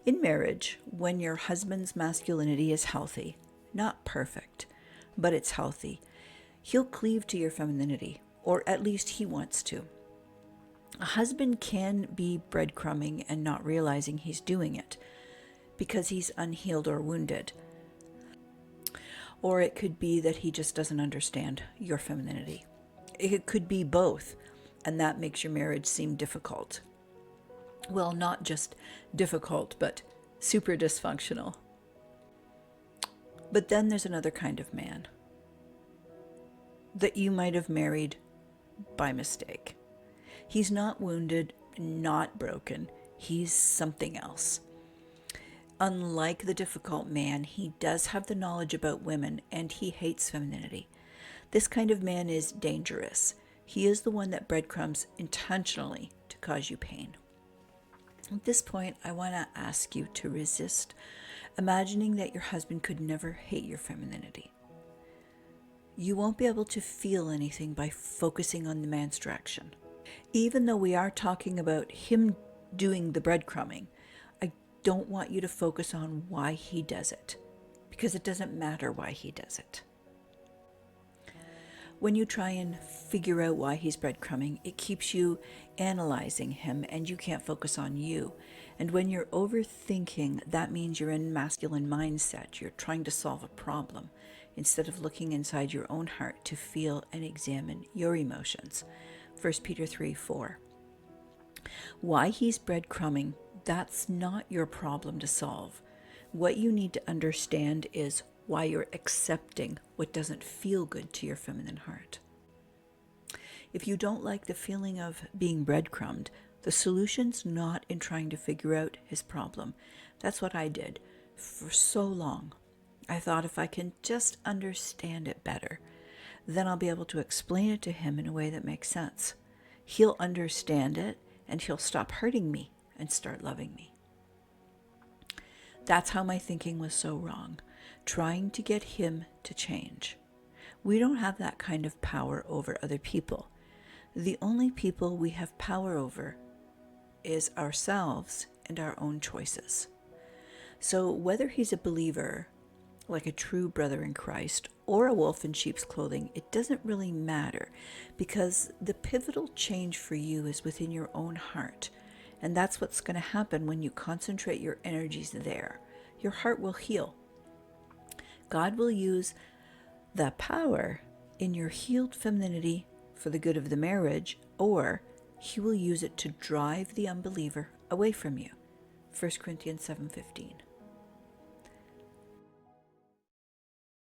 In marriage, when your husband's masculinity is healthy, not perfect, but it's healthy, he'll cleave to your femininity, or at least he wants to. A husband can be breadcrumbing and not realizing he's doing it because he's unhealed or wounded. Or it could be that he just doesn't understand your femininity. It could be both, and that makes your marriage seem difficult. Well, not just difficult, but super dysfunctional. But then there's another kind of man that you might have married by mistake. He's not wounded, not broken. He's something else. Unlike the difficult man, he does have the knowledge about women and he hates femininity. This kind of man is dangerous. He is the one that breadcrumbs intentionally to cause you pain. At this point, I want to ask you to resist imagining that your husband could never hate your femininity. You won't be able to feel anything by focusing on the man's direction. Even though we are talking about him doing the breadcrumbing, I don't want you to focus on why he does it, because it doesn't matter why he does it. When you try and figure out why he's breadcrumbing, it keeps you analyzing him and you can't focus on you. And when you're overthinking, that means you're in masculine mindset. You're trying to solve a problem instead of looking inside your own heart to feel and examine your emotions. 1 Peter 3:4. Why he's breadcrumbing, that's not your problem to solve. What you need to understand is why you're accepting what doesn't feel good to your feminine heart. If you don't like the feeling of being breadcrumbed, the solution's not in trying to figure out his problem. That's what I did for so long. I thought if I can just understand it better, then I'll be able to explain it to him in a way that makes sense. He'll understand it and he'll stop hurting me and start loving me. That's how my thinking was so wrong, trying to get him to change. We don't have that kind of power over other people. The only people we have power over is ourselves and our own choices. So whether he's a believer, like a true brother in Christ, or a wolf in sheep's clothing, it doesn't really matter, because the pivotal change for you is within your own heart. And that's what's going to happen when you concentrate your energies there. Your heart will heal. God will use the power in your healed femininity for the good of the marriage, or he will use it to drive the unbeliever away from you. 1 Corinthians 7:15.